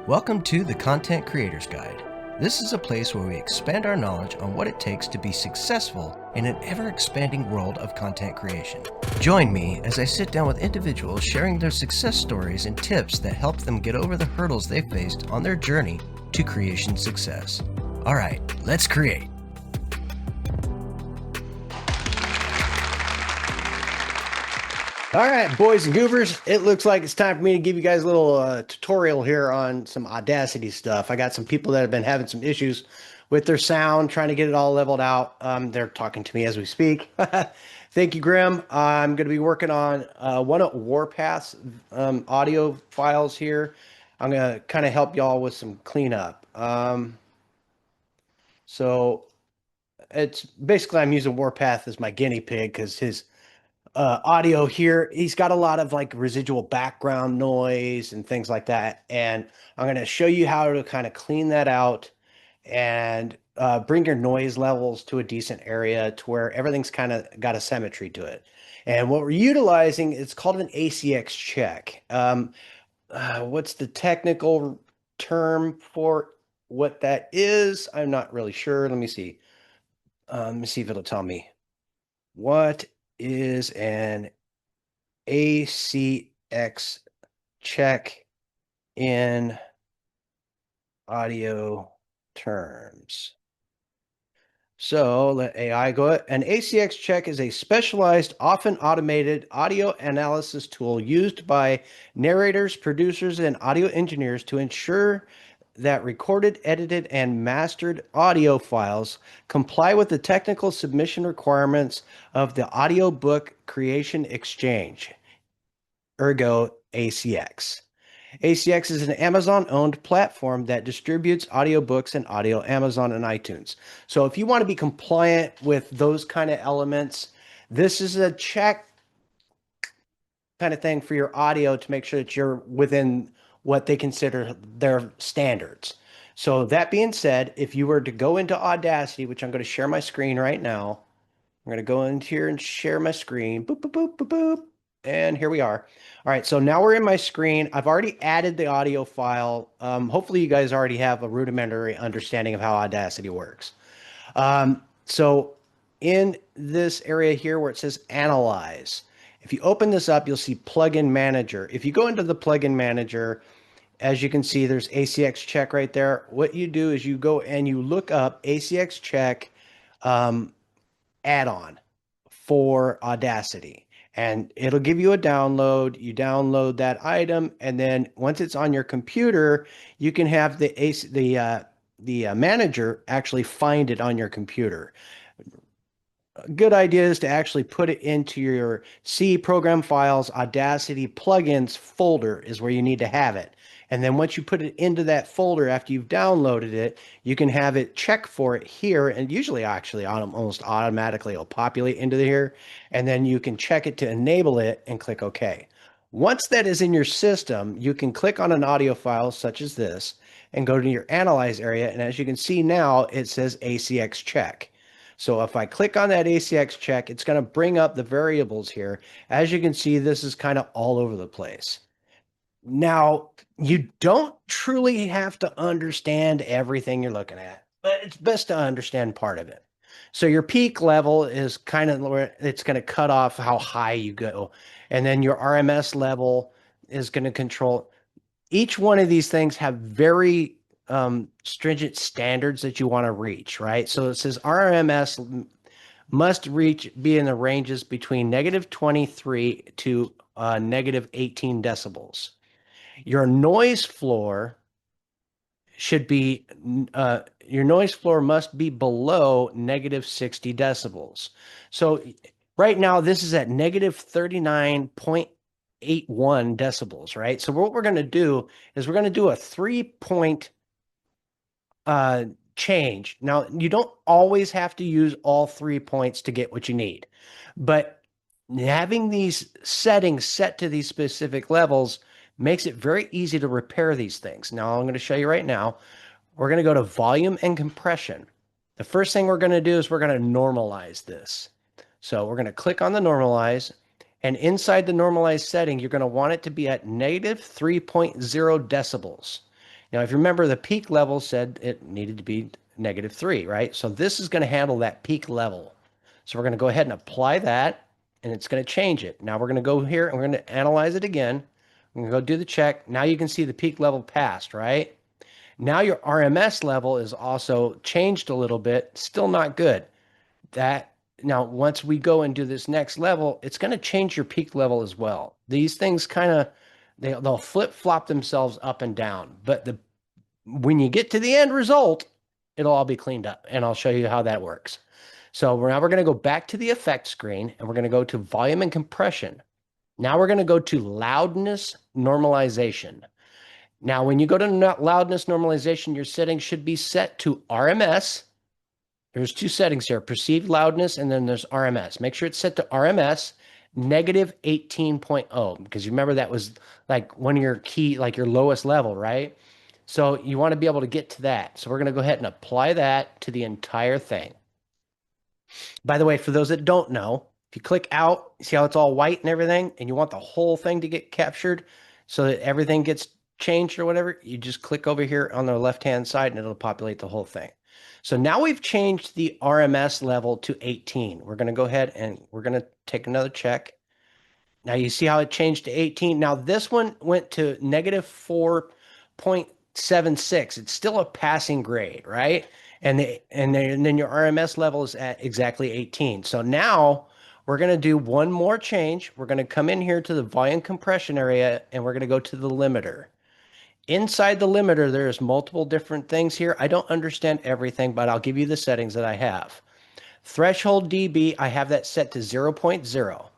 Welcome to the Content Creator's Guide. This is a place where we expand our knowledge on what it takes to be successful in an ever-expanding world of content creation. Join me as I sit down with individuals sharing their success stories and tips that help them get over the hurdles they faced on their journey to creation success. All right, let's create. All right, boys and goobers, it looks like it's time for me to give you guys a little tutorial here on some Audacity stuff. I got some people that have been having some issues with their sound, trying to get it all leveled out. They're talking to me as we speak. Thank you, Grim. I'm going to be working on one of Warpath's audio files here. I'm going to kind of help y'all with some cleanup. So it's basically I'm using Warpath as my guinea pig because his audio here, he's got a lot of like residual background noise and things like that, and I'm going to show you how to kind of clean that out and bring your noise levels to a decent area to where everything's kind of got a symmetry to it. And what we're utilizing, it's called an ACX check. What's the technical term for what that is? I'm not really sure. Let me see. Let me see if it'll tell me. What is an ACX check in audio terms? So let AI go. An ACX check is a specialized, often automated audio analysis tool used by narrators, producers, and audio engineers to ensure that recorded, edited, and mastered audio files comply with the technical submission requirements of the Audiobook Creation Exchange, ergo ACX. ACX is an Amazon-owned platform that distributes audiobooks and audio Amazon and iTunes. So if you want to be compliant with those kind of elements, this is a check kind of thing for your audio to make sure that you're within what they consider their standards. So that being said, if you were to go into Audacity, which I'm going to share my screen right now, I'm going to go into here and share my screen. Boop, boop, boop, boop, boop. And here we are. All right, so now we're in my screen. I've already added the audio file. Hopefully you guys already have a rudimentary understanding of how Audacity works. So in this area here where it says Analyze, if you open this up, you'll see Plugin Manager. If you go into the Plugin Manager, as you can see, there's ACX check right there. What you do is you go and you look up ACX check add-on for Audacity, and it'll give you a download. You download that item, and then once it's on your computer, you can have the manager actually find it on your computer. A good idea is to actually put it into your C program files, Audacity plugins folder is where you need to have it. And then once you put it into that folder after you've downloaded it, you can have it check for it here. And usually actually almost automatically it'll populate into here. And then you can check it to enable it and click OK. Once that is in your system, you can click on an audio file such as this and go to your Analyze area. And as you can see now, it says ACX check. So if I click on that ACX check, it's going to bring up the variables here. As you can see, this is kind of all over the place. Now, you don't truly have to understand everything you're looking at, but it's best to understand part of it. So your peak level is kind of where it's going to cut off how high you go. And then your RMS level is going to control. Each one of these things have very stringent standards that you want to reach, right? So it says RMS must be in the ranges between -23 to -18 decibels. Your noise floor should be your noise floor must be below -60 decibels. So right now this is at -39.81 decibels, right? So what we're going to do is we're going to do a 3-point change. Now, you don't always have to use all 3 points to get what you need, but having these settings set to these specific levels makes it very easy to repair these things. Now, I'm going to show you right now. We're going to go to volume and compression. The first thing we're going to do is we're going to normalize this. So we're going to click on the normalize, and inside the normalize setting, you're going to want it to be at -3.0 decibels. Now, if you remember, the peak level said it needed to be -3, right? So this is going to handle that peak level. So we're going to go ahead and apply that, and it's going to change it. Now we're going to go here and we're going to analyze it again. We're going to go do the check. Now you can see the peak level passed, right? Now your RMS level is also changed a little bit. Still not good. That now once we go and do this next level, it's going to change your peak level as well. These things kind of they'll flip-flop themselves up and down, but the when you get to the end result, it'll all be cleaned up, and I'll show you how that works. So now we're going to go back to the effect screen, and we're going to go to volume and compression. Now we're going to go to loudness normalization. Now, when you go to loudness normalization, your settings should be set to RMS. There's two settings here, perceived loudness, and then there's RMS. Make sure it's set to RMS -18.0, because you remember that was like one of your key, like your lowest level, right? So you want to be able to get to that. So we're going to go ahead and apply that to the entire thing. By the way, for those that don't know, if you click out, see how it's all white and everything, and you want the whole thing to get captured so that everything gets changed or whatever, you just click over here on the left-hand side and it'll populate the whole thing. So now we've changed the RMS level to 18. We're going to go ahead and we're going to take another check. Now you see how it changed to 18. Now this one went to -4.76. It's still a passing grade, right? And then your RMS level is at exactly 18. So now we're going to do one more change. We're going to come in here to the volume compression area and we're going to go to the limiter. Inside the limiter, there's multiple different things here. I don't understand everything, but I'll give you the settings that I have. Threshold dB, I have that set to 0.0.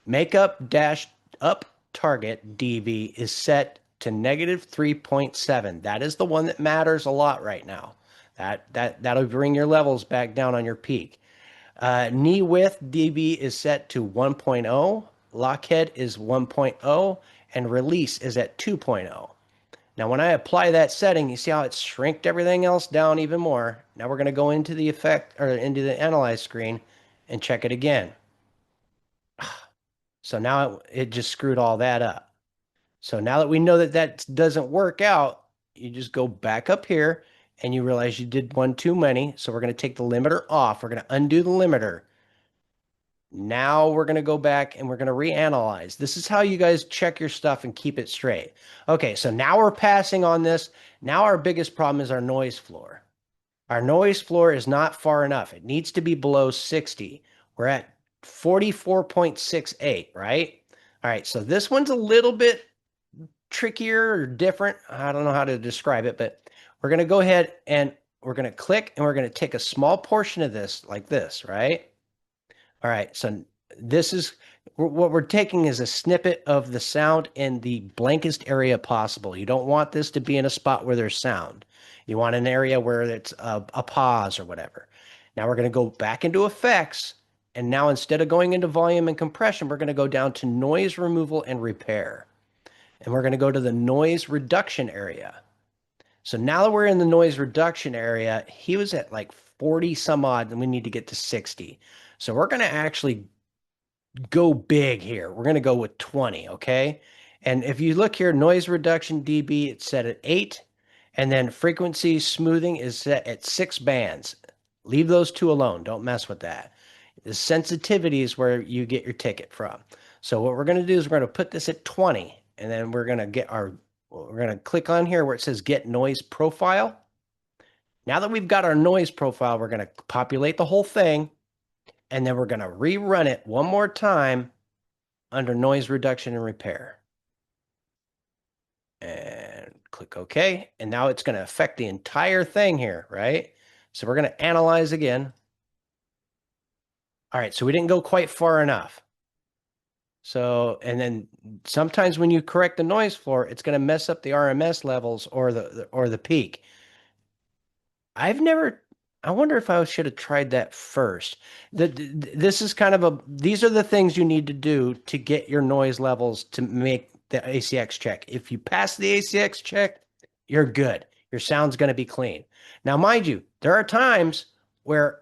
Makeup dash up target dB is set to -3.7. That is the one that matters a lot right now. That'll bring your levels back down on your peak. Knee width dB is set to 1.0. Lockhead is 1.0, and release is at 2.0. Now, when I apply that setting, you see how it's shrinked everything else down even more. Now we're going to go into the effect or into the analyze screen and check it again. So now it just screwed all that up. So now that we know that that doesn't work out, you just go back up here and you realize you did one too many. So we're going to take the limiter off. We're going to undo the limiter. Now we're going to go back and we're going to reanalyze. This is how you guys check your stuff and keep it straight. Okay, so now we're passing on this. Now our biggest problem is our noise floor. Our noise floor is not far enough. It needs to be below 60. We're at 44.68, right? All right, so this one's a little bit trickier or different. I don't know how to describe it, but we're going to go ahead and we're going to click and we're going to take a small portion of this like this, right? All right, so this is what we're taking is a snippet of the sound in the blankest area possible. You don't want this to be in a spot where there's sound. You want an area where it's a pause or whatever. Now we're going to go back into effects, and now instead of going into volume and compression, we're going to go down to noise removal and repair. And we're going to go to the noise reduction area. So now that we're in the noise reduction area, he was at like 40 some odd, and we need to get to 60. So we're going to actually go big here. We're going to go with 20, okay? And if you look here, noise reduction dB, it's set at 8. And then frequency smoothing is set at 6 bands. Leave those two alone. Don't mess with that. The sensitivity is where you get your ticket from. So what we're going to do is we're going to put this at 20. And then we're going to click on here where it says get noise profile. Now that we've got our noise profile, we're going to populate the whole thing. And then we're going to rerun it one more time under noise reduction and repair. And click OK. And now it's going to affect the entire thing here, right? So we're going to analyze again. All right, so we didn't go quite far enough. So, and then sometimes when you correct the noise floor, it's going to mess up the RMS levels or the peak. I wonder if I should have tried that first. This is kind of these are the things you need to do to get your noise levels to make the ACX check. If you pass the ACX check, you're good. Your sound's going to be clean. Now, mind you, there are times where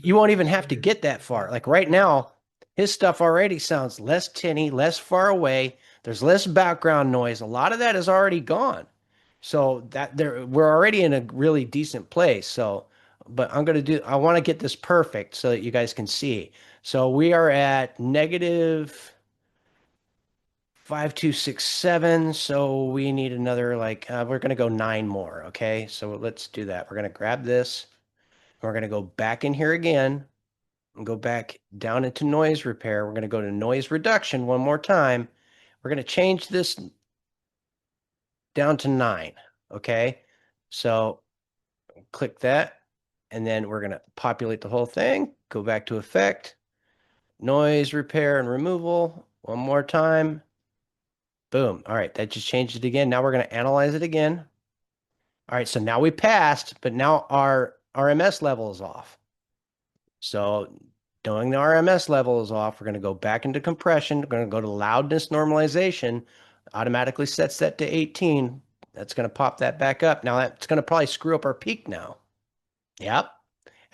you won't even have to get that far. Like right now, his stuff already sounds less tinny, less far away. There's less background noise. A lot of that is already gone. So we're already in a really decent place. So, but I want to get this perfect so that you guys can see. So we are at negative 5267. So we need another we're going to go 9 more. Okay. So let's do that. We're going to grab this. We're going to go back in here again and go back down into noise repair. We're going to go to noise reduction one more time. We're going to change this down to 9. Okay. So click that. And then we're going to populate the whole thing. Go back to effect, noise repair and removal. One more time. Boom. All right. That just changed it again. Now we're going to analyze it again. All right. So now we passed, but now our RMS level is off. So knowing the RMS level is off, we're going to go back into compression. We're going to go to loudness normalization. Automatically sets that to 18. That's going to pop that back up. Now that's going to probably screw up our peak now. Yep.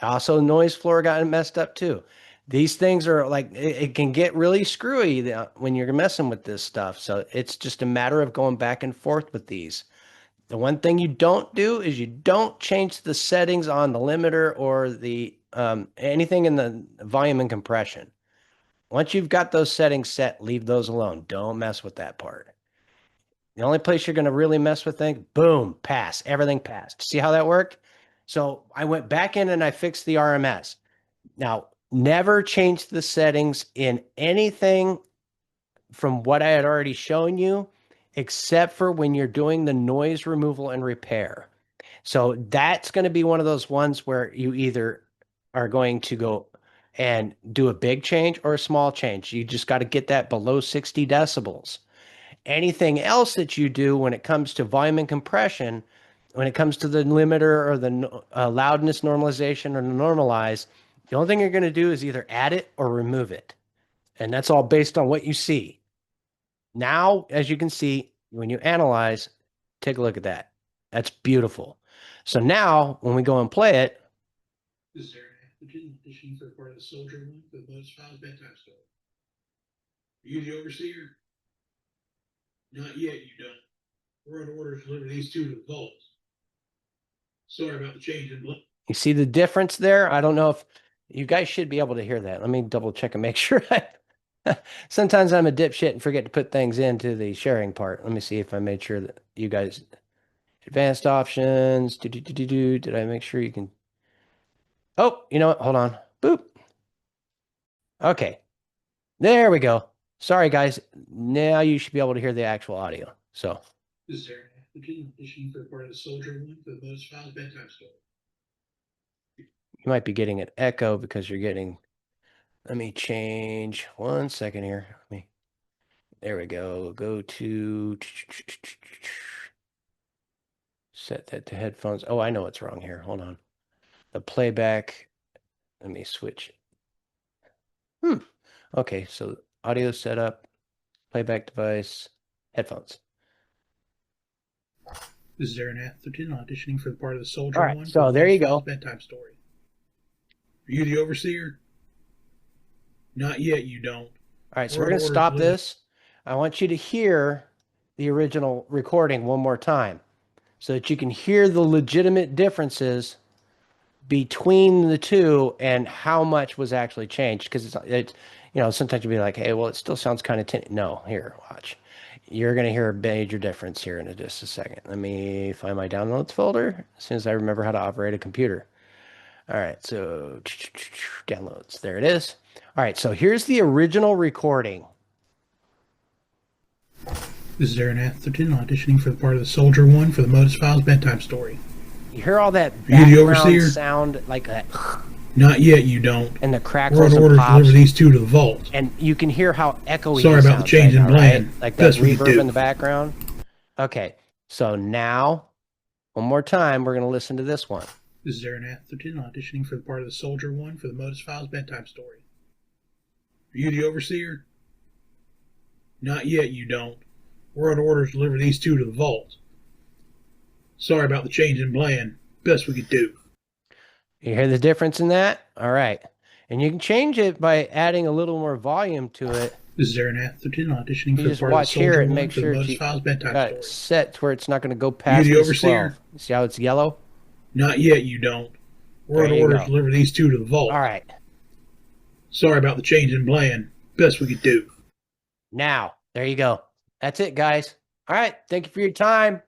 Also, noise floor got messed up too. These things are like, it can get really screwy when you're messing with this stuff. So it's just a matter of going back and forth with these. The one thing you don't do is you don't change the settings on the limiter or the anything in the volume and compression. Once you've got those settings set, leave those alone. Don't mess with that part. The only place you're going to really mess with things, boom, pass. Everything passed. See how that worked? So I went back in and I fixed the RMS. Now, never change the settings in anything from what I had already shown you, except for when you're doing the noise removal and repair. So that's going to be one of those ones where you either are going to go and do a big change or a small change. You just got to get that below 60 decibels. Anything else that you do when it comes to volume and compression, when it comes to the limiter or the loudness normalization or the normalize, the only thing you're going to do is either add it or remove it. And that's all based on what you see. Now, as you can see, when you analyze, take a look at that. That's beautiful. So now, when we go and play it, Is there an antigen addition for part of the soldier one for the most files bedtime story? Are you the overseer? Not yet, you don't. We're on order to deliver these two to the vault. Sorry about the change in blood. you see the difference there? I don't know if you guys should be able to hear that. Let me double check and make sure. Sometimes I'm a dipshit and forget to put things into the sharing part. Let me see if I made sure that you guys advanced options. Did I make sure you can? Oh, you know what? Hold on. Boop. Okay. There we go. Sorry, guys. Now you should be able to hear the actual audio. So. Is there an antigen addition for part of the soldier one for the most files bedtime story? You might be getting an echo because you're getting. Let me change 1 second here. There we go. Go to set that to headphones. Oh, I know what's wrong here. Hold on. The playback. Let me switch. Okay, so audio setup, playback device, headphones. Is there an antigen auditioning for the part of the soldier All right, one? so there you go. Bedtime story. Are you the overseer? Not yet, you don't. All right, so we're going to stop this. I want you to hear the original recording one more time so that you can hear the legitimate differences between the two and how much was actually changed. Because it's sometimes you'll be like, hey, well, it still sounds kind of tinny. No, here, watch. You're going to hear a major difference here in just a second. Let me find my downloads folder as soon as I remember how to operate a computer. All right, so downloads. There it is. All right, so here's the original recording. Is there an antigen auditioning for the part of the soldier one for the Modus Files bedtime story? You hear all that background sound like that? Not yet, you don't. And the crackles We're on order to deliver these two to the vault. And you can hear how echoey. Sorry about the change in plan. Right? Like that reverb in the background. Okay, so now, one more time, we're going to listen to this one. Is there an antigen auditioning for the part of the soldier one for the Modus Files bedtime story? Are you the overseer? Not yet, you don't. We're on order to deliver these two to the vault. Sorry about the change in plan. Best we could do. You hear the difference in that? All right. And you can change it by adding a little more volume to it. This is Aaron Atherton auditioning You for the just part of the watch here Soldier and One make for the sure Modus you Files bedtime got it story. set to where it's not going to go past the this overseer? 12. See how it's yellow? Not yet, you don't. We're on There you orders go. to deliver these two to the vault. All right. Sorry about the change in plan. Best we could do. Now, there you go. That's it, guys. All right. Thank you for your time.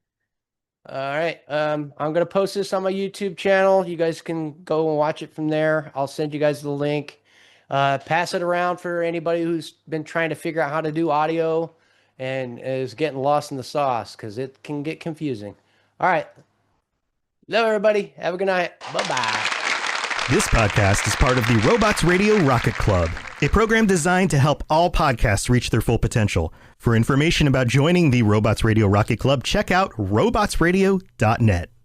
All right. I'm going to post this on my YouTube channel. You guys can go and watch it from there. I'll send you guys the link. Pass it around for anybody who's been trying to figure out how to do audio and is getting lost in the sauce because it can get confusing. All right. Love everybody. Have a good night. Bye-bye. This podcast is part of the Robots Radio Rocket Club, a program designed to help all podcasts reach their full potential. For information about joining the Robots Radio Rocket Club, check out robotsradio.net.